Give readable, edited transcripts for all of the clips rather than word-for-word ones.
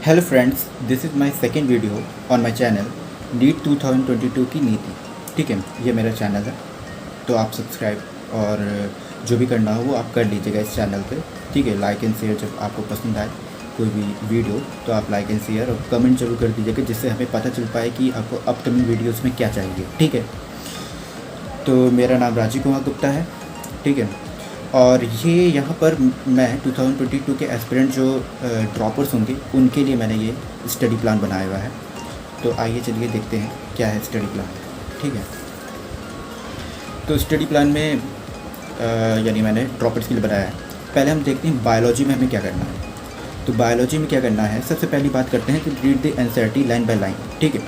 Hello friends, this is my second video on my channel NEET 2022 की नीति। ठीक है, ये मेरा चैनल है, तो आप सब्सक्राइब और जो भी करना हो वो आप कर लीजिएगा इस चैनल पे। ठीक है, लाइक एंड शेयर जब आपको पसंद आए कोई भी वीडियो तो आप लाइक एंड शेयर और कमेंट जरूर कर दीजिएगा, जिससे हमें पता चल पाए कि आपको अपकमिंग वीडियोज़ में क्या चाहिए। ठीक है, तो मेरा नाम राजीव कुमार गुप्ता है। ठीक है, और ये यहाँ पर मैं 2022 के एस्पिरेंट जो ड्रॉपर्स होंगे उनके लिए मैंने ये स्टडी प्लान बनाया हुआ है। तो आइए चलिए देखते हैं क्या है स्टडी प्लान। ठीक है, तो स्टडी प्लान में यानी मैंने ड्रॉपर्स के लिए बनाया है। पहले हम देखते हैं बायोलॉजी में हमें क्या करना है। तो बायोलॉजी में क्या करना है, सबसे पहली बात करते हैं कि read the NCERT line by line. ठीक है,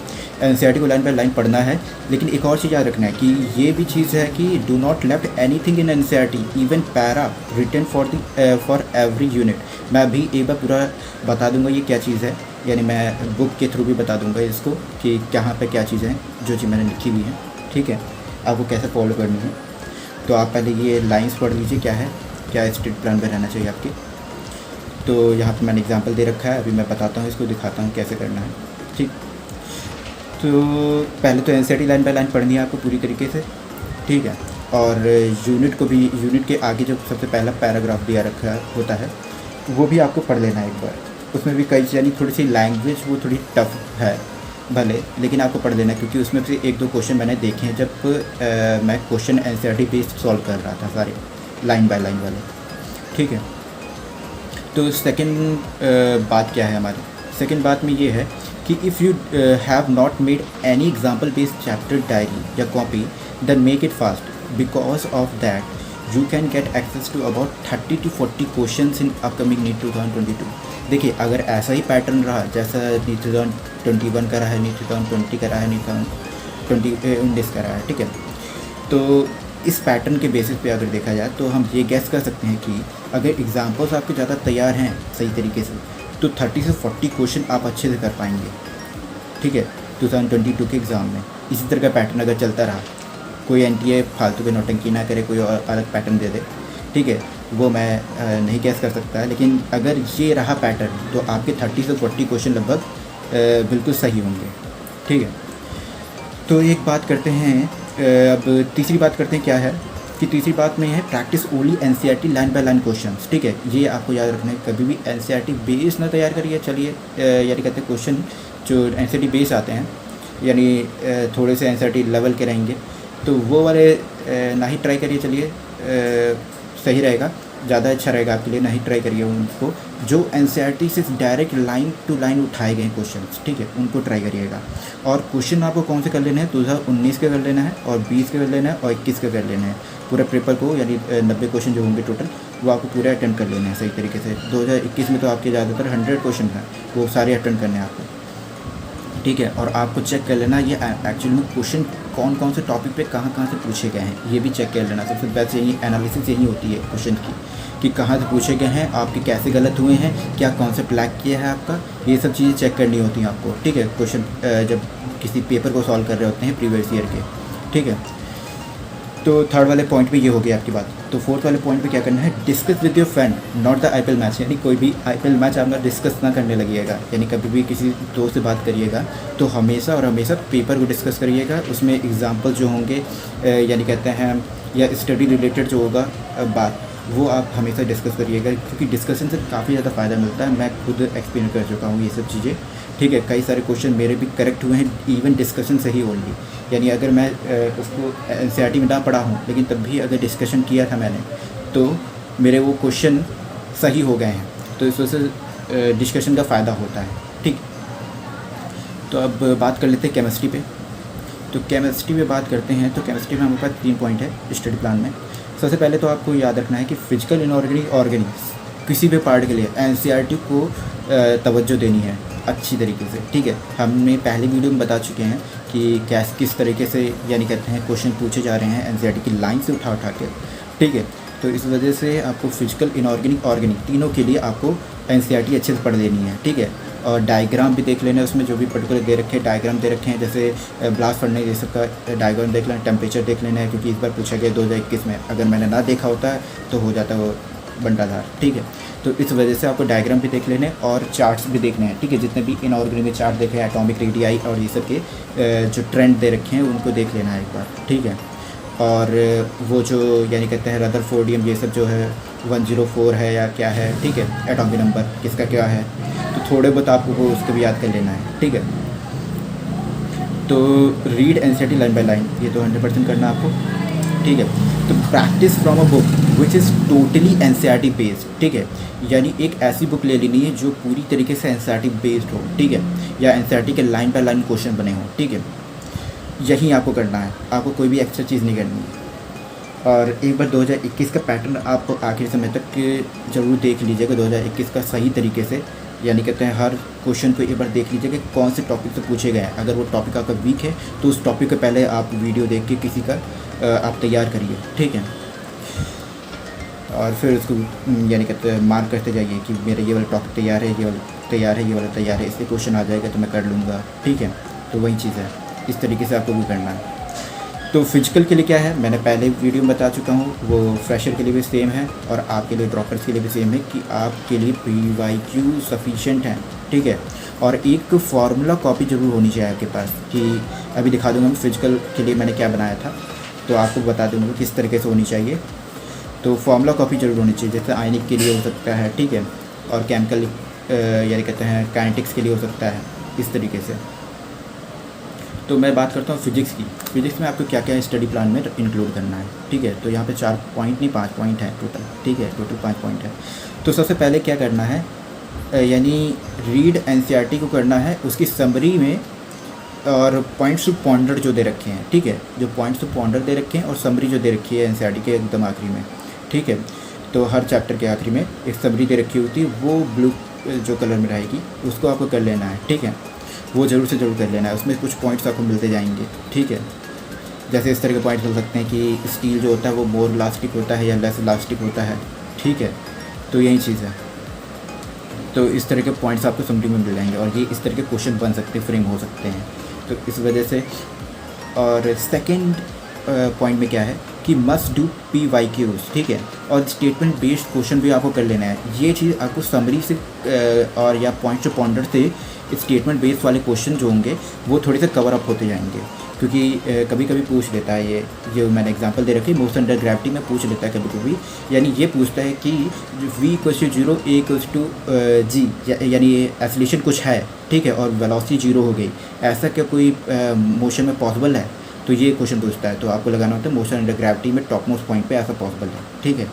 एनसीईआरटी को लाइन बाय लाइन पढ़ना है, लेकिन एक और चीज़ याद रखना है कि ये भी चीज़ है कि do not left anything in NCERT even para written for every unit. मैं अभी एक बार पूरा बता दूंगा ये क्या चीज़ है, यानी मैं बुक के थ्रू भी बता दूंगा इसको कि कहाँ पे क्या चीज़ें हैं जो चीज़ मैंने लिखी हुई हैं। ठीक है, आपको कैसे फॉलो करनी है। तो आप पहले ये लाइन्स पढ़ लीजिए, क्या है, क्या स्टडी प्लान में रहना चाहिए आपके। तो यहाँ पे मैंने एग्जांपल दे रखा है, अभी मैं बताता हूँ, इसको दिखाता हूँ कैसे करना है। ठीक, तो पहले तो एनसीईआरटी लाइन बाय लाइन पढ़नी है आपको पूरी तरीके से। ठीक है, और यूनिट को भी, यूनिट के आगे जो सबसे पहला पैराग्राफ दिया रखा होता है वो भी आपको पढ़ लेना है एक बार। उसमें भी कई यानी थोड़ी सी लैंग्वेज वो थोड़ी टफ है भले, लेकिन आपको पढ़ लेना है, क्योंकि उसमें से एक दो क्वेश्चन मैंने देखे हैं जब मैं क्वेश्चन एनसीईआरटी बेस्ड सॉल्व कर रहा था सारे लाइन बाय लाइन वाले। ठीक है, तो सेकंड बात क्या है हमारी, सेकंड बात में ये है कि if you have not made any example based chapter diary या copy then make it fast, because of that you can get access to about 30 to 40 question in upcoming NEET 2022। देखिए, अगर ऐसा ही पैटर्न रहा जैसा नीट 2021 का रहा है, NEET 2020 का रहा है, नीट 2019 का रहा है, ठीक है, तो इस पैटर्न के बेसिस पे अगर देखा जाए तो हम ये गैस कर सकते हैं कि अगर एग्जाम्पल्स आपके ज़्यादा तैयार हैं सही तरीके से तो 30 से 40 क्वेश्चन आप अच्छे से कर पाएंगे। ठीक है, 2022 के एग्ज़ाम में इसी तरह का पैटर्न अगर चलता रहा, कोई एनटीए फालतू के नौटंकी ना करे, कोई और अलग पैटर्न दे दे, ठीक है, वो मैं नहीं गैस कर सकता है, लेकिन अगर ये रहा पैटर्न तो आपके 30 से 40 क्वेश्चन लगभग बिल्कुल सही होंगे। ठीक है, तो एक बात करते हैं, अब तीसरी बात करते हैं क्या है कि तीसरी बात में है practice only NCERT line by line questions. ठीक है, ये आपको याद रखना है, कभी भी एनसीईआरटी बेस ना तैयार करिए। चलिए, यानी कहते हैं क्वेश्चन जो एनसीईआरटी बेस आते हैं, यानी थोड़े से एनसीईआरटी लेवल के रहेंगे, तो वो वाले ना ही ट्राई करिए। चलिए, सही रहेगा, ज़्यादा अच्छा रहेगा आपके लिए, नहीं ट्राई करिए उनको जो एनसीईआरटी से डायरेक्ट लाइन टू लाइन उठाए गए क्वेश्चंस। ठीक है, उनको ट्राई करिएगा। और क्वेश्चन आपको कौन से कर लेना है, 2019 के कर लेना है, और 20 के कर लेना है, और 21 के कर लेना है। पूरे पेपर को, यानी 90 क्वेश्चन जो होंगे टोटल, वो आपको पूरे अटेंड कर लेने हैं सही तरीके से। 2021 में तो आपके ज़्यादातर 100 क्वेश्चन हैं, वो सारे अटेंड करने हैं आपको। ठीक है, और आपको चेक कर लेना ये एक्चुअली में क्वेश्चन कौन कौन से टॉपिक पे कहाँ कहाँ से पूछे गए हैं, ये भी चेक कर लेना। सबसे बेस्ट यही एनालिसिस यही होती है क्वेश्चन की, कि कहाँ से पूछे गए हैं, आपके कैसे गलत हुए हैं, क्या कॉन्सेप्ट लैक किया है आपका, ये सब चीज़ें चेक करनी होती हैं आपको। ठीक है, क्वेश्चन जब किसी पेपर को सॉल्व कर रहे होते हैं प्रीवियस ईयर के। ठीक है, तो थर्ड वाले पॉइंट पे ये हो गया आपकी बात। तो फोर्थ वाले पॉइंट पे क्या करना है, discuss with your friend not the IPL match, यानी कोई भी आईपीएल मैच आप ना डिस्कस ना करने लगिएगा। यानी कभी भी किसी दोस्त से बात करिएगा तो हमेशा और हमेशा पेपर को डिस्कस करिएगा, उसमें एग्जाम्पल जो होंगे यानी कहते हैं या स्टडी रिलेटेड जो होगा बात, वो आप हमेशा डिस्कस करिएगा, क्योंकि डिस्कशन से काफ़ी ज़्यादा फ़ायदा मिलता है। मैं खुद एक्सपीरियंस कर चुका हूँ ये सब चीज़ें। ठीक है, कई सारे क्वेश्चन मेरे भी करेक्ट हुए हैं इवन डिस्कशन से ही ओनली। यानी अगर मैं उसको एनसीईआरटी में ना पढ़ा हूँ, लेकिन तब भी अगर डिस्कशन किया था मैंने, तो मेरे वो क्वेश्चन सही हो गए हैं। तो इस वजह से डिस्कशन का फ़ायदा होता है। ठीक, तो अब बात कर लेते हैं केमिस्ट्री पे। तो केमिस्ट्री में बात करते हैं, तो केमिस्ट्री में हमारे पास 3 पॉइंट है स्टडी प्लान में। सबसे पहले तो आपको याद रखना है कि फिजिकल इनऑर्गेनिक ऑर्गेनिक्स किसी भी पार्ट के लिए एनसीईआरटी को तवज्जो देनी है अच्छी तरीके से। ठीक है, हमने पहले वीडियो में बता चुके हैं कि किस तरीके से यानी कहते हैं क्वेश्चन पूछे जा रहे हैं एनसीईआरटी की लाइन से उठा के। ठीक है, तो इस वजह से आपको फिजिकल इनऑर्गेनिक ऑर्गेनिक तीनों के लिए आपको एनसीईआरटी अच्छे से पढ़ लेनी है। ठीक है, और डायग्राम भी देख लेना है, उसमें जो भी पर्टिकुलर दे रखे हैं डायग्राम दे रखे हैं, जैसे ब्लास्ट फर्नेस ये सब का डायग्राम देख लेना, टेम्परेचर देख लेना है, क्योंकि इस बार पूछा गया 2021 में। अगर मैंने ना देखा होता है तो हो जाता वो बंटाधार, ठीक है। तो इस वजह से आपको डायग्राम भी देख लेने और चार्ट्स भी देखने हैं, ठीक है। जितने भी इनऑर्गेनिक चार्ट देखे हैं, एटॉमिक रेडियाई और ये सब के जो ट्रेंड दे रखे हैं उनको देख लेना है एक बार, ठीक है। और वो जो यानी कहते हैं रदरफोर्डियम ये सब जो है 104 है या क्या है, ठीक है, एटॉमिक नंबर किसका क्या है, तो थोड़े बहुत आपको उसको भी याद कर लेना है, ठीक है। तो read NCERT line by line, ये तो 100% करना आपको, ठीक है। तो practice from a book which is totally NCERT based, ठीक है। यानी एक ऐसी बुक ले लेनी है जो पूरी तरीके से एनसीईआरटी बेस्ड हो, ठीक है, या एनसीईआरटी के लाइन बाय लाइन क्वेश्चन बने हों, ठीक है। यही आपको करना है, आपको कोई भी एक्स्ट्रा चीज़ नहीं करनी है। और एक बार 2021 का पैटर्न आप आखिरी समय तक ज़रूर देख लीजिएगा, 2021 का सही तरीके से, यानी कहते हैं हर क्वेश्चन को एक बार देख लीजिएगा कि कौन से टॉपिक से पूछे गए हैं। अगर वो टॉपिक आपका वीक है तो उस टॉपिक को पहले आप वीडियो देख के किसी का आप तैयार करिए, ठीक है। और फिर उसको यानी कहते हैं मार्क करते जाइए कि मेरा ये वाला टॉपिक तैयार है, ये वाला तैयार है, ये वाला तैयार है, इससे क्वेश्चन आ जाएगा तो मैं कर लूँगा, ठीक है। तो वही चीज़ है, इस तरीके से आपको भी करना है। तो फिजिकल के लिए क्या है, मैंने पहले वीडियो में बता चुका हूँ, वो फ्रेशर के लिए भी सेम है और आपके लिए ड्रॉपर्स के लिए भी सेम है कि आपके लिए PYQ सफिशेंट है, ठीक है। और एक फार्मूला कॉपी ज़रूर होनी चाहिए आपके पास, कि अभी दिखा दूँगा मैं फिजिकल के लिए मैंने क्या बनाया था, तो आपको बता दूँगा किस तरीके से होनी चाहिए। तो फार्मूला कॉपी ज़रूर होनी चाहिए, जैसे आयनिक के लिए हो सकता है, ठीक है, और केमिकल यानी कहते हैं काइनेटिक्स के लिए हो सकता है, इस तरीके से। तो मैं बात करता हूँ फिजिक्स की। फिजिक्स में आपको क्या क्या स्टडी प्लान में इंक्लूड करना है, ठीक है। तो यहाँ पे 4 पॉइंट नहीं 5 पॉइंट है टोटल, ठीक है, टोटल 5 पॉइंट है। तो सबसे पहले क्या करना है, यानी रीड एनसीईआरटी को करना है, उसकी समरी में और पॉइंट्स टू पॉन्डर जो दे रखे हैं, ठीक है, जो पॉइंट्स टू पॉन्डर दे रखे हैं और समरी जो दे रखी है एनसीईआरटी के एकदम आखिरी में, ठीक है। तो हर चैप्टर के आखिरी में एक समरी दे रखी होती है, वो ब्लू जो कलर में रहेगी उसको आपको कर लेना है, ठीक है। वो ज़रूर से ज़रूर कर लेना है, उसमें कुछ पॉइंट्स आपको मिलते जाएंगे, ठीक है। जैसे इस तरह के पॉइंट्स मिल सकते हैं कि स्टील जो होता है वो मोर इलास्टिक होता है या लेस इलास्टिक होता है, ठीक है। तो यही चीज़ है। तो इस तरह के पॉइंट्स आपको समरी में मिल जाएंगे और ये इस तरह के क्वेश्चन बन सकते हैं, फ्रेम हो सकते हैं, तो इस वजह से। और सेकेंड पॉइंट में क्या है कि मस्ट डू PYQs, ठीक है। और स्टेटमेंट बेस्ड क्वेश्चन भी आपको कर लेना है। ये चीज़ आपको समरी से और या पॉइंट टू पॉन्डर से स्टेटमेंट बेस्ड वाले क्वेश्चन जो होंगे वो थोड़े से कवर अप होते जाएंगे, क्योंकि कभी कभी पूछ लेता है ये मैंने एग्जांपल दे रखी है, मोशन अंडर ग्रेविटी में पूछ लेता है कभी कभी। यानी ये पूछता है कि V = 0 A = G, यानी एक्सीलरेशन कुछ है, ठीक है, और वेलोसिटी 0 हो गई, ऐसा क्या कोई मोशन में पॉसिबल है, तो ये क्वेश्चन पूछता है। तो आपको लगाना होता है मोशन अंडर ग्रेविटी में टॉप मोस्ट पॉइंट पे ऐसा पॉसिबल है, ठीक है।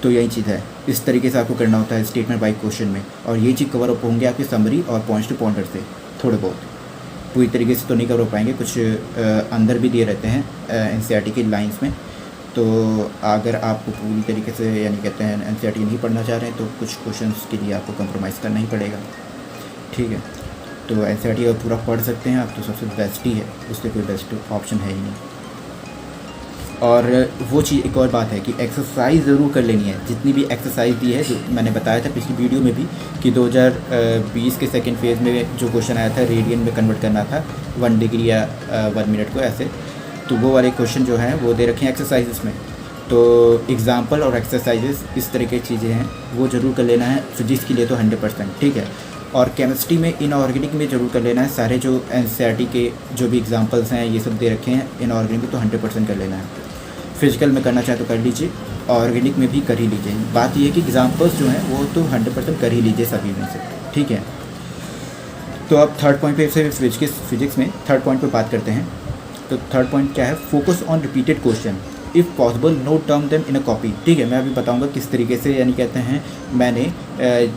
तो यही चीज़ है, इस तरीके से आपको करना होता है स्टेटमेंट बाई क्वेश्चन में। और ये चीज़ कवर अप होंगे आपकी समरी और पॉइंट्स टू पॉइंटर से, थोड़े बहुत, पूरी तरीके से तो नहीं कवर हो पाएंगे, कुछ अंदर भी दिए रहते हैं एनसीईआरटी की लाइंस में। तो अगर आपको पूरी तरीके से यानी कहते हैं एनसीईआरटी नहीं पढ़ना चाह रहे हैं तो कुछ क्वेश्चंस के लिए आपको कंप्रोमाइज़ करना ही पड़ेगा, ठीक है। तो एनसीईआरटी अगर पूरा पढ़ सकते हैं आप तो सबसे बेस्ट ही है, उससे कोई बेस्ट ऑप्शन है ही नहीं। और वो चीज़ एक और बात है कि एक्सरसाइज ज़रूर कर लेनी है, जितनी भी एक्सरसाइज दी है, जो मैंने बताया था पिछली वीडियो में भी कि 2020 के सेकंड फेज़ में जो क्वेश्चन आया था रेडियन में कन्वर्ट करना था 1 डिग्री या 1 मिनट को ऐसे, तो वो वाले क्वेश्चन जो हैं वो दे रखे हैं एक्सरसाइजेस में। तो एग्जाम्पल और एक्सरसाइजेस इस तरह की चीज़ें हैं वो ज़रूर कर लेना है, फिजिक्स के लिए तो 100%, ठीक है। और केमिस्ट्री में इनऑर्गेनिक में ज़रूर कर लेना है, सारे जो एनसीईआरटी के जो भी एग्जांपल्स हैं ये सब दे रखे हैं इनऑर्गेनिक तो 100% कर लेना है। फिजिकल में करना चाहे तो कर लीजिए, ऑर्गेनिक में भी कर ही लीजिए। बात ये है कि एग्जांपल्स जो हैं वो तो 100% कर ही लीजिए सभी में से, ठीक है। तो अब थर्ड पॉइंट पे से फिजिक्स में थर्ड पॉइंट पे बात करते हैं। तो थर्ड पॉइंट क्या है, focus on repeated question, if possible note down them in a copy, ठीक है। मैं अभी बताऊंगा किस तरीके से, यानी कहते हैं मैंने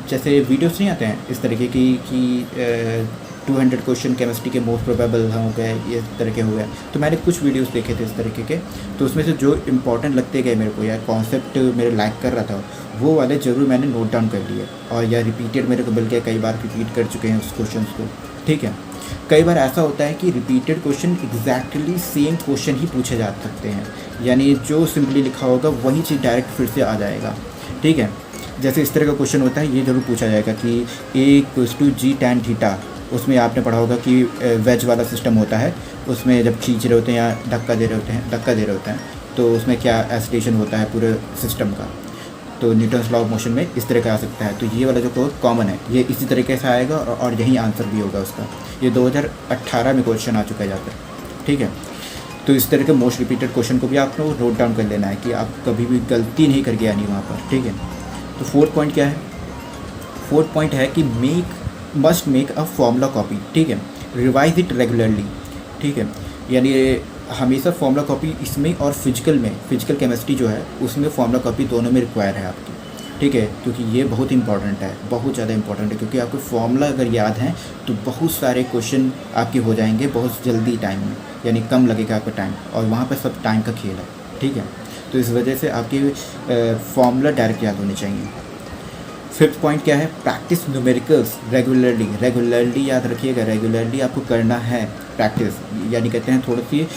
जैसे वीडियोस नहीं आते हैं इस तरीके की कि 200 क्वेश्चन केमिस्ट्री के मोस्ट प्रोबेबल हो गए, ये तरह के हो गए, तो मैंने कुछ वीडियोस देखे थे इस तरीके के, तो उसमें से जो इंपॉर्टेंट लगते गए मेरे को या कॉन्सेप्ट मेरे लाइक कर रहा था वो वाले ज़रूर मैंने नोट डाउन कर लिए, और या रिपीटेड मेरे को मिल गया, कई बार रिपीट कर चुके हैं उस क्वेश्चन को, ठीक है। कई बार ऐसा होता है कि repeated question exactly same question ही पूछे जा सकते हैं, यानी जो सिंपली लिखा होगा वही चीज़ डायरेक्ट फिर से आ जाएगा, ठीक है। जैसे इस तरह का क्वेश्चन होता है, ये ज़रूर पूछा जाएगा कि A = G tan θ, उसमें आपने पढ़ा होगा कि वेज वाला सिस्टम होता है, उसमें जब खींच रहे होते हैं या धक्का दे रहे होते हैं तो उसमें क्या एक्सीलरेशन होता है पूरे सिस्टम का। तो न्यूटन्स लॉ ऑफ मोशन में इस तरह का आ सकता है। तो ये वाला जो कोड कॉमन है, ये इसी तरीके से आएगा और यही आंसर भी होगा उसका। ये 2018 में क्वेश्चन आ चुका है यहाँ पर, ठीक है। तो इस तरह के मोस्ट रिपीटेड क्वेश्चन को भी आपको नोट डाउन कर लेना है कि आप कभी भी गलती नहीं करके आनी वहाँ पर, ठीक है। तो फोर्थ पॉइंट क्या है? फोर्थ पॉइंट है कि must make a formula copy, ठीक है। रिवाइज इट रेगुलरली, ठीक है। यानी हमेशा फॉर्मूला कॉपी इसमें और फिजिकल केमिस्ट्री जो है उसमें फॉर्मूला कॉपी दोनों में रिक्वायर है आपकी, ठीक है। क्योंकि ये बहुत इंपॉर्टेंट है, बहुत ज़्यादा इंपॉर्टेंट है, क्योंकि आपको फॉर्मूला अगर याद है तो बहुत सारे क्वेश्चन आपके हो जाएंगे बहुत जल्दी टाइम में, यानी कम लगेगा आपका टाइम, और वहाँ पर सब टाइम का खेल है, ठीक है। तो इस वजह से आपकी फॉर्मूला डायरेक्ट याद होने चाहिए। फिफ्थ पॉइंट क्या है? प्रैक्टिस न्यूमेरिकल्स रेगुलरली याद रखिएगा, रेगुलरली आपको करना है प्रैक्टिस। यानी कहते हैं थोड़ी सी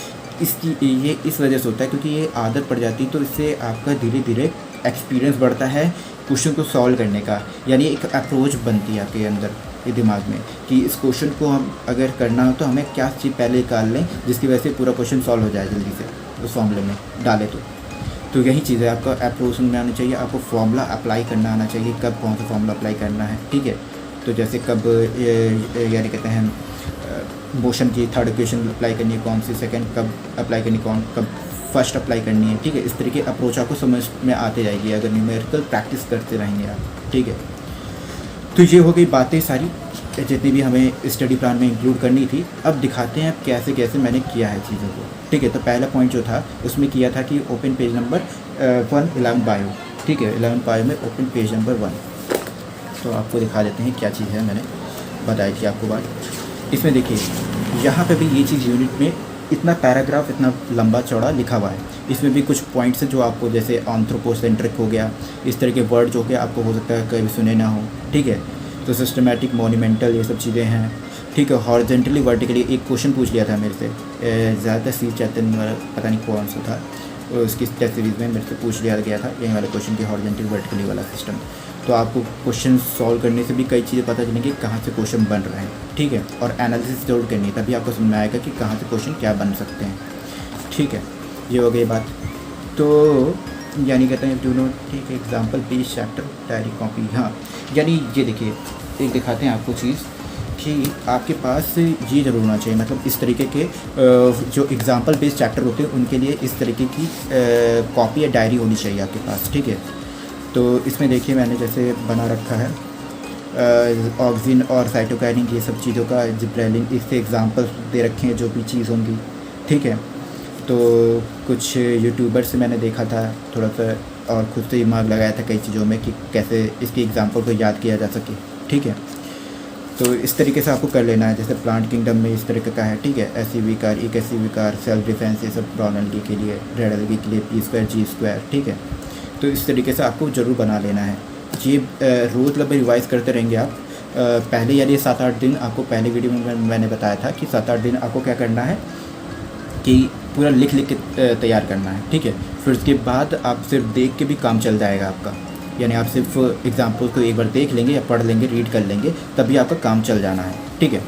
इसकी ये इस वजह से होता है क्योंकि ये आदत पड़ जाती है, तो इससे आपका धीरे धीरे एक्सपीरियंस बढ़ता है क्वेश्चन को सॉल्व करने का, यानी एक अप्रोच बनती है आपके अंदर ये दिमाग में कि इस क्वेश्चन को हम अगर करना हो तो हमें क्या चीज़ पहले निकाल लें जिसकी वजह से पूरा क्वेश्चन सॉल्व हो जाए जल्दी से उस फॉर्मूले में डालें। तो यही चीज़ है, आपका अप्रोच में आना चाहिए, आपको फॉर्मूला अप्लाई करना आना चाहिए, कब कौन सा फॉर्मूला अप्लाई करना है, ठीक है। तो जैसे कब यानी कहते हैं मोशन की थर्ड इक्वेशन अप्लाई करनी है कौन सी, सेकंड कब अप्लाई करनी कब फर्स्ट अप्लाई करनी है, ठीक है। इस तरीके अप्रोच आपको समझ में आते जाएगी अगर न्यूमेरिकल प्रैक्टिस करते रहेंगे आप, ठीक है। तो ये हो गई बातें सारी जितनी भी हमें स्टडी प्लान में इंक्लूड करनी थी। अब दिखाते हैं कैसे कैसे मैंने किया है चीज़ों को, ठीक है। तो पहला पॉइंट जो था उसमें किया था कि ओपन पेज नंबर 11 बायो, ठीक है। 11 बायो में ओपन पेज नंबर 1। तो आपको दिखा देते हैं क्या चीज़ है, मैंने बताई थी आपको बात। इसमें देखिए यहाँ पे भी ये चीज़ यूनिट में इतना पैराग्राफ इतना लंबा चौड़ा लिखा हुआ है। इसमें भी कुछ पॉइंट्स हैं जो आपको जैसे एंथ्रोपोसेंट्रिक हो गया, इस तरह के वर्ड जो कि आपको हो सकता है कभी सुने ना हो, ठीक है। तो सिस्टमैटिक मोन्यूमेंटल ये सब चीज़ें हैं, ठीक है। हॉरिजॉन्टली वर्टिकली एक क्वेश्चन पूछ लिया था मेरे से, ज़्यादा सी चैतन्य वाला पता नहीं कौन सा था, उसकी टेस्ट सीरीज़ में मेरे से पूछ लिया गया था यही वाला क्वेश्चन की हॉरिजॉन्टली वर्टिकली वाला सिस्टम। तो आपको क्वेश्चन सॉल्व करने से भी कई चीज़ें पता चलेंगी कहाँ से क्वेश्चन बन रहे हैं, ठीक है। और एनालिसिस जरूर करनी है, तभी आपको समझ में आएगा कि कहाँ से क्वेश्चन क्या बन सकते हैं, ठीक है। ये हो गई बात। तो यानी कहते हैं डू नोट, ठीक है। Example page chapter diary copy, हाँ। यानी ये देखिए एक दिखाते हैं आपको चीज़ कि आपके पास ये ज़रूर होना चाहिए, मतलब इस तरीके के जो एग्जाम्पल बेस्ड चैप्टर होते हैं उनके लिए इस तरीके की कॉपी या डायरी होनी चाहिए आपके पास, ठीक है। तो इसमें देखिए मैंने जैसे बना रखा है ऑक्सीजन और साइटोकाइनिन ये सब चीज़ों का, जिब्रेलिन, इससे एग्जाम्पल दे रखे हैं जो भी चीज़ होंगी, ठीक है। तो कुछ यूट्यूबर से मैंने देखा था थोड़ा सा और खुद से दिमाग लगाया था कई चीज़ों में कि कैसे इसकी एग्जांपल को याद किया जा सके, ठीक है। तो इस तरीके से आपको कर लेना है। जैसे प्लांट किंगडम में इस तरीके का है, ठीक है। एसी विकार, एक एसी विकार, सेल्फ डिफेंस, ये सब ब्राउन एल्गी के लिए, रेड एल्गी के लिए P² G², ठीक है। तो इस तरीके से आपको ज़रूर बना लेना है। ये रोज़ लगभग रिवाइज़ करते रहेंगे आप। पहले यानी 7-8 दिन आपको, पहले वीडियो में मैंने बताया था कि 7-8 दिन आपको क्या करना है कि पूरा लिख के तैयार करना है, ठीक है। फिर उसके बाद आप सिर्फ देख के भी काम चल जाएगा आपका, यानी आप सिर्फ एग्जाम्पल को एक बार देख लेंगे या पढ़ लेंगे, रीड कर लेंगे, तभी आपका काम चल जाना है, ठीक है।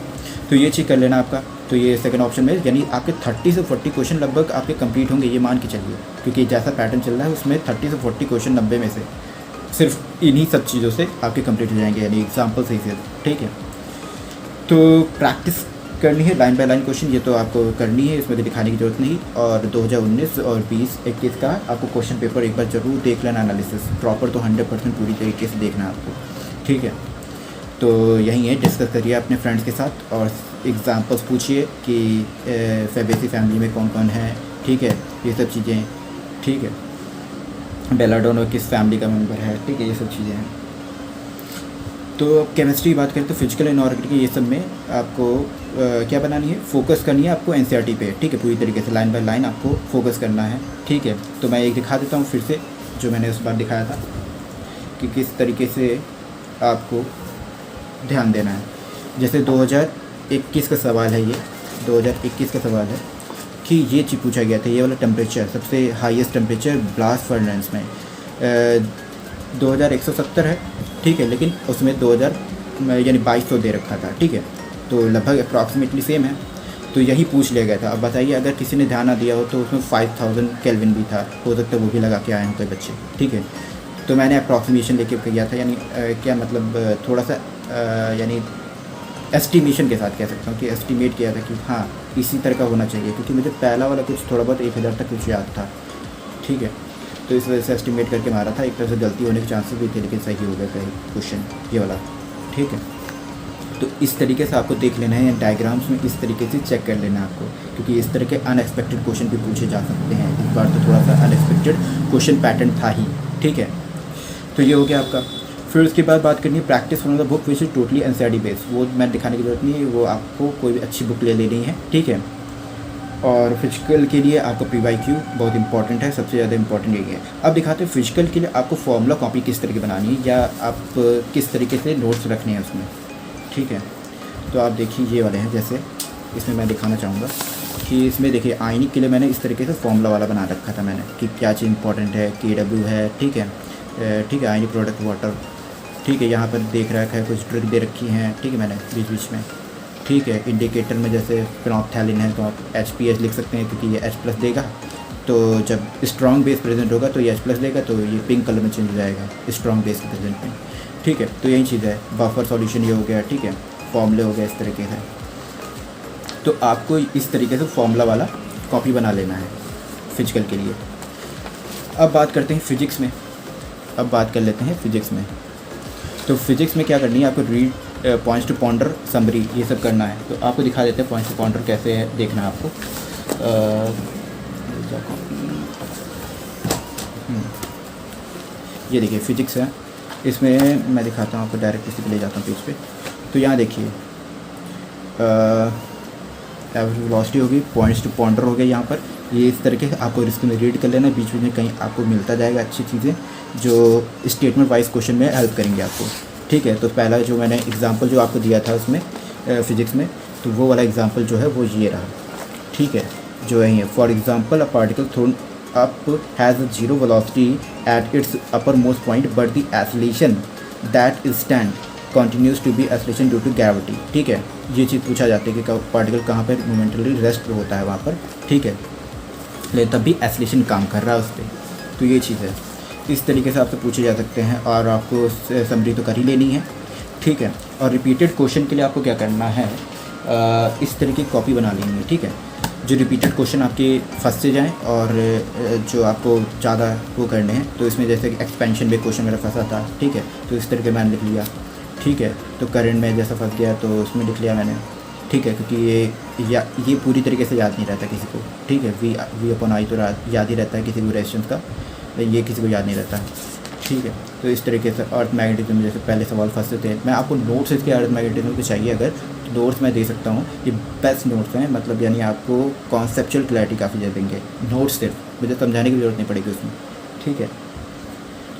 तो ये चीज़ कर लेना आपका। तो ये सेकंड ऑप्शन में यानी आपके 30 से 40 क्वेश्चन लगभग आपके कंप्लीट होंगे, ये मान के चलिए, क्योंकि जैसा पैटर्न चल रहा है उसमें 30 से 40 क्वेश्चन 90 में से सिर्फ इन्हीं सब चीज़ों से आपके कंप्लीट हो जाएंगे, यानी एग्जाम्पल सही से, ठीक है। तो प्रैक्टिस करनी है लाइन बाय लाइन क्वेश्चन, ये तो आपको करनी है, इसमें दिखाने की ज़रूरत नहीं। और 2019 और 20-21 का आपको क्वेश्चन पेपर एक बार ज़रूर देख लेना, एनालिसिस प्रॉपर, तो 100% पूरी तरीके से देखना आपको, ठीक है। तो यही है, डिस्कस करिए अपने फ्रेंड्स के साथ और एग्जांपल्स पूछिए कि फेबेसी फैमिली में कौन कौन है, ठीक है, ये सब चीज़ें, ठीक है। बेलाडोनो किस फैमिली का मेंबर है, ठीक है, ये सब चीज़ें हैं। तो केमिस्ट्री की बात करें तो फिजिकल इनऑर्गेनिक ये सब में आपको क्या बनानी है, फोकस करनी है आपको एनसीईआरटी पे, ठीक है। पूरी तरीके से लाइन बाय लाइन आपको फोकस करना है, ठीक है। तो मैं एक दिखा देता हूँ फिर से, जो मैंने उस बार दिखाया था कि किस तरीके से आपको ध्यान देना है। जैसे 2021 का सवाल है, ये 2021 का सवाल है कि ये चीज़ पूछा गया था, ये वाला टेम्परेचर, सबसे हाईएस्ट टेम्परेचर ब्लास्ट फर्नेस में 2170 है, ठीक है। लेकिन उसमें 2000 यानी 2200 दे रखा था, ठीक है। तो लगभग अप्रॉक्सीमेटली सेम है, तो यही पूछ लिया गया था। अब बताइए अगर किसी ने ध्यान ना दिया हो तो उसमें 5000 केल्विन भी था, हो सकता है वो भी लगा के आए हों कोई बच्चे, ठीक है। तो मैंने अप्रॉक्सीमेशन लेके किया था, यानी क्या मतलब थोड़ा सा यानी एस्टिमेशन के साथ कह सकता हूँ कि एस्टिमेट किया था कि हाँ इसी तरह का होना चाहिए, क्योंकि मुझे पहला वाला कुछ थोड़ा बहुत 1000 तक कुछ याद था, ठीक है। तो इस वजह से एस्टिमेट करके मारा था। एक तरह से गलती होने के चांसेस भी थे, लेकिन सही हो गया क्वेश्चन ये वाला, ठीक है। तो इस तरीके से आपको देख लेना है, डायग्राम्स में इस तरीके से चेक कर लेना है आपको, क्योंकि इस तरह के अनएक्सपेक्टेड क्वेश्चन भी पूछे जा सकते हैं। इस बार तो थोड़ा सा अनएक्सपेक्टेड क्वेश्चन पैटर्न था ही, ठीक है। तो ये हो गया आपका। फिर उसके बाद बात करनी है practice from the book which is totally NCERT based. वो मैं दिखाने की ज़रूरत नहीं है, वो आपको कोई भी अच्छी बुक ले लेनी है, ठीक है। और फिजिकल के लिए आपको PYQ बहुत इंपॉर्टेंट है, सबसे ज़्यादा इंपॉर्टेंट यही है। अब दिखाते हैं फिजिकल के लिए आपको फॉर्मूला कॉपी किस तरह की बनानी है, या आप किस तरीके से नोट्स रखने हैं उसमें, ठीक है। तो आप देखिए ये वाले हैं, जैसे इसमें मैं दिखाना चाहूँगा कि इसमें देखिए आयनिक के लिए मैंने इस तरीके से फॉर्मूला वाला बना रखा था मैंने, कि क्या चीज़ इंपॉर्टेंट है, KW है, ठीक है, ठीक है, आयनिक प्रोडक्ट वाटर, ठीक है। यहाँ पर देख रखा है, कुछ ट्रिक दे रखी हैं, ठीक है, मैंने बीच बीच में, ठीक है। इंडिकेटर में जैसे फिनोल्फथैलीन है तो आप HPH लिख सकते हैं, क्योंकि ये H+ देगा, तो जब स्ट्रॉन्ग बेस प्रेजेंट होगा तो ये H+ देगा, तो ये पिंक कलर में चेंज हो जाएगा स्ट्रॉन्ग बेस के प्रेजेंट में, ठीक है। तो यही चीज़ है, बफर सॉल्यूशन ये हो गया, ठीक है, फॉर्मूले हो गया इस तरीके से। तो आपको इस तरीके से फॉर्मूला वाला कॉपी बना लेना है फिजिकल के लिए। अब बात करते हैं फिजिक्स में, अब बात कर लेते हैं फिजिक्स में। तो फिजिक्स में क्या करनी है आपको, read, points to ponder, summary, ये सब करना है। तो आपको दिखा देते हैं पॉइंट्स टू पॉन्डर कैसे है, देखना है आपको। ये देखिए फिजिक्स है, इसमें मैं दिखाता हूँ आपको, डायरेक्ट इसी पे ले जाता हूँ पेज पे। तो यहाँ देखिए एवरेज वेलोसिटी होगी, पॉइंट्स टू पॉन्डर हो गया यहाँ पर। ये इस तरह के आपको इसमें रीड कर लेना, बीच बीच में कहीं आपको मिलता जाएगा अच्छी चीज़ें जो स्टेटमेंट वाइज क्वेश्चन में हेल्प करेंगे आपको, ठीक है। तो पहला जो मैंने एग्जांपल जो आपको दिया था उसमें फिजिक्स में, तो वो वाला एग्जांपल जो है वो ये रहा, ठीक है, जो है। For example a particle thrown up has a zero velocity at its upper most point but the acceleration that is stand continues to be acceleration due to gravity, ठीक है। ये चीज़ पूछा जाता है कि पार्टिकल कहाँ पर मोमेंटली रेस्ट होता है वहाँ पर, ठीक है, लेकिन तब भी एक्सेलरेशन काम कर रहा है उस पर। तो ये चीज़ है, इस तरीके से आपसे पूछे जा सकते हैं, और आपको समरी तो कर ही लेनी है, ठीक है। और रिपीटेड क्वेश्चन के लिए आपको क्या करना है, इस तरह की कॉपी बना लेनी है, ठीक है। जो रिपीटेड क्वेश्चन आपके फंसते जाएं और जो आपको ज़्यादा वो करने हैं, तो इसमें जैसे एक्सपेंशन में क्वेश्चन मेरा फंसा था, ठीक है, तो इस तरह के मैंने लिख लिया, ठीक है। तो करंट में जैसा फंस गया तो उसमें लिख लिया मैंने, ठीक है, क्योंकि ये पूरी तरीके से याद नहीं रहता किसी को, ठीक है। V/I तो याद ही रहता है किसी भी रेजिस्टेंस का, ये किसी को याद नहीं रहता, ठीक है। तो इस तरीके से अर्थ मैग्नेटिज्म में जैसे पहले सवाल फंसते थे, मैं आपको नोट्स इसके अर्थ मैग्नेटिज्म के चाहिए अगर, तो नोट्स मैं दे सकता हूँ, ये बेस्ट नोट्स हैं, मतलब यानी आपको कॉन्सेप्चुअल क्लैरिटी काफ़ी ज़्यादा देंगे नोट्स, सिर्फ मुझे समझाने की ज़रूरत नहीं पड़ेगी उसमें, ठीक है।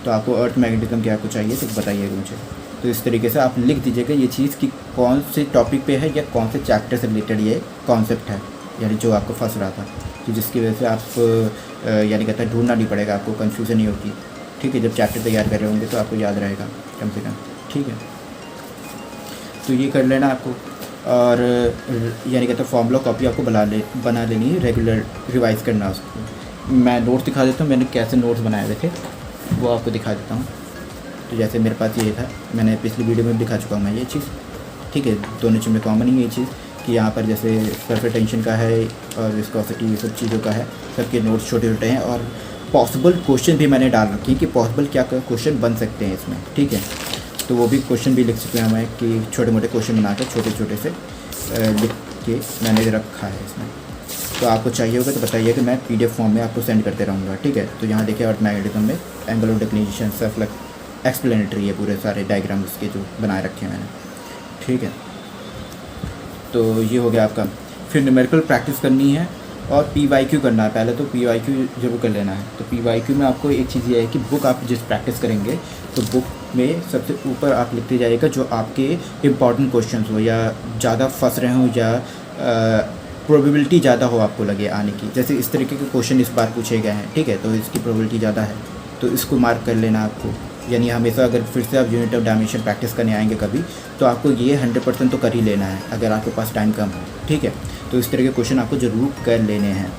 तो आपको अर्थ मैग्नेटिज्म क्या आपको चाहिए तो बताइएगा मुझे। तो इस तरीके से आप लिख दीजिएगा ये चीज़ कि कौन से टॉपिक पे है या कौन से चैप्टर से रिलेटेड ये कॉन्सेप्ट है, यानी जो आपको फंस रहा था, तो जिसकी वजह से आप यानी कहता है ढूंढना नहीं पड़ेगा, आपको कन्फ्यूज़न नहीं होगी, ठीक है। जब चैप्टर तैयार कर रहे होंगे तो आपको याद रहेगा कम से कम, ठीक है। तो ये कर लेना आपको, और यानी कहता है फॉर्मूला कॉपी आपको बना लेनी है, रेगुलर रिवाइज़ करना उसको। मैं नोट्स दिखा देता हूँ, मैंने कैसे नोट्स बनाए हुए थे वो आपको दिखा देता हूँ। तो जैसे मेरे पास ये था, मैंने पिछली वीडियो में भी दिखा चुका हूँ मैं ये चीज़, ठीक है। दोनों चीज़ में कॉमन ही ये चीज़ कि यहाँ पर जैसे सरफेस टेंशन का है और विस्कोसिटी, ये सब चीज़ों का है, सबके नोट्स छोटे छोटे हैं, और पॉसिबल क्वेश्चन भी मैंने डाल रखी है कि पॉसिबल क्या क्वेश्चन बन सकते हैं इसमें, ठीक है। तो वो भी क्वेश्चन भी लिख चुके हैं मैं, कि छोटे मोटे क्वेश्चन बनाकर छोटे छोटे से लिख के मैंने रखा है इसमें। तो आपको चाहिए होगा तो बताइए कि मैं PDF फॉर्म में आपको सेंड करते रहूँगा, ठीक है। तो यहाँ देखिए अर्थ मैग्नेटिज्म में angle of declination, Surf explanatory है, पूरे सारे डायग्राम उसके जो बनाए रखे हैं मैंने, ठीक है। तो ये हो गया आपका। फिर न्यूमेरिकल प्रैक्टिस करनी है और PYQ करना है। पहले तो PYQ जरूर कर लेना है। तो PYQ में आपको एक चीज़ ये है कि बुक आप जिस प्रैक्टिस करेंगे तो बुक में सबसे ऊपर आप लिखते जाइएगा जो आपके इम्पॉर्टेंट क्वेश्चंस हो, या ज़्यादा फंस रहे हो, या प्रोबेबिलिटी ज़्यादा हो आपको लगे आने की। जैसे इस तरीके के क्वेश्चन इस बार पूछे गए हैं, ठीक है, तो इसकी प्रोबेबिलिटी ज़्यादा है, तो इसको मार्क कर लेना आपको। यानी हमेशा अगर फिर से आप यूनिट ऑफ डायमेंशन प्रैक्टिस करने आएंगे कभी, तो आपको ये 100% तो कर ही लेना है अगर आपके पास टाइम कम है, ठीक है। तो इस तरह के क्वेश्चन आपको ज़रूर कर लेने हैं,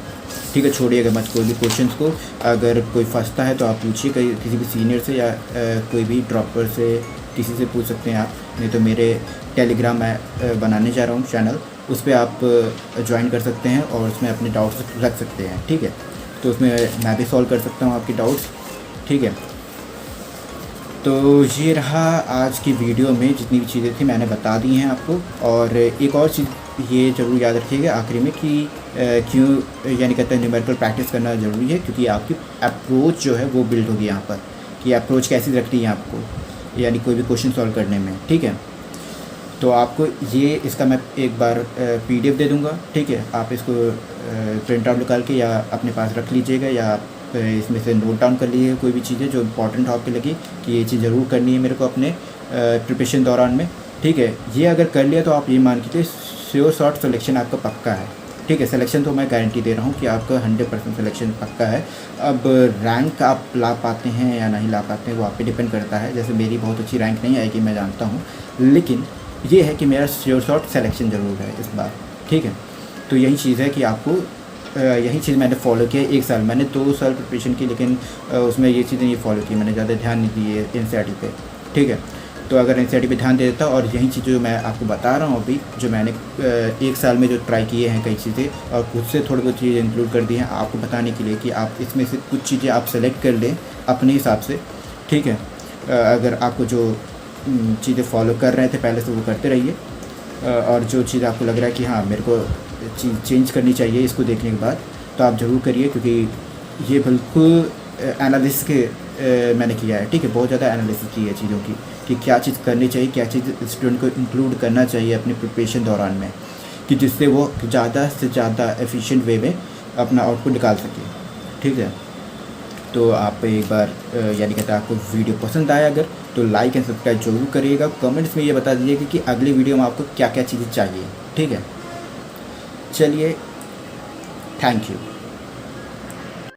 ठीक है, छोड़िएगा मत कोई भी क्वेश्चंस को। अगर कोई फंसता है तो आप पूछिए किसी भी सीनियर से या कोई भी ड्रॉपर से, किसी से पूछ सकते हैं आप। नहीं तो मेरे टेलीग्राम मैं बनाने जा रहा हूँ चैनल, उस पर आप ज्वाइन कर सकते हैं और उसमें अपने डाउट्स रख सकते हैं। ठीक है, तो उसमें मैं भी सॉल्व कर सकता हूँ आपकी डाउट्स। ठीक है, तो ये रहा आज की वीडियो में जितनी भी चीज़ें थी मैंने बता दी हैं आपको। और एक और चीज़ ये ज़रूर याद रखिएगा आखिरी में कि क्यों यानी कहते हैं न्यूमेरिकल प्रैक्टिस करना ज़रूरी है, क्योंकि आपकी अप्रोच जो है वो बिल्ड होगी यहाँ पर, कि अप्रोच कैसी रखनी है आपको यानी कोई भी क्वेश्चन सॉल्व करने में। ठीक है, तो आपको ये इसका मैं एक बार PDF दे दूँगा। ठीक है, आप इसको प्रिंट आउट निकाल के या अपने पास रख लीजिएगा, या इसमें से नोट डाउन कर लीजिएगा कोई भी चीज़ें जो इंपॉर्टेंट आपके लगी कि ये चीज़ ज़रूर करनी है मेरे को अपने प्रिपरेशन दौरान में। ठीक है, ये अगर कर लिया तो आप ये मान लीजिए श्योर शॉर्ट सिलेक्शन आपका पक्का है। ठीक है, सिलेक्शन तो मैं गारंटी दे रहा हूँ कि आपका 100% सिलेक्शन पक्का है। अब रैंक आप ला पाते हैं या नहीं ला पाते हैं वो आप पे डिपेंड करता है। जैसे मेरी बहुत अच्छी रैंक नहीं आएगी मैं जानता हूँ, लेकिन ये है कि मेरा श्योर शॉर्ट सिलेक्शन ज़रूर है इस बार। ठीक है, तो यही चीज़ है कि आपको यही चीज़ मैंने फॉलो किया 1 साल, मैंने 2 साल प्रिपरेशन की, लेकिन उसमें ये चीज़ें नहीं फॉलो की, मैंने ज़्यादा ध्यान नहीं दिए NCERT पे। ठीक है, तो अगर NCERT पे ध्यान दे देता और यही चीज़ें जो मैं आपको बता रहा हूँ अभी, जो मैंने 1 साल में जो ट्राई किए हैं कई चीज़ें और खुद से थोड़ी बहुत चीज़ें इंक्लूड कर दी हैं आपको बताने के लिए कि आप इसमें से कुछ चीज़ें आप सेलेक्ट कर लें अपने हिसाब से। ठीक है, अगर आपको जो चीज़ें फॉलो कर रहे थे पहले से वो करते रहिए, और जो चीज़ आपको लग रहा है कि हाँ मेरे को चीज़ चेंज करनी चाहिए इसको देखने के बाद, तो आप ज़रूर करिए, क्योंकि ये बिल्कुल एनालिसिस के मैंने किया है। ठीक है, बहुत ज़्यादा एनालिसिस की है चीज़ों की कि क्या चीज़ करनी चाहिए, क्या चीज़ स्टूडेंट को इंक्लूड करना चाहिए अपने प्रिपरेशन दौरान में, कि जिससे वो ज़्यादा से ज़्यादा एफिशिएंट वे में अपना आउटपुट निकाल सके। ठीक है, तो आप एक बार यानी कहते हैं आपको वीडियो पसंद आया अगर तो लाइक एंड सब्सक्राइब जरूर करिएगा। कमेंट्स में ये बता दीजिएगा कि अगली वीडियो में आपको क्या क्या चीज़ें चाहिए। ठीक है, चलिए, थैंक यू।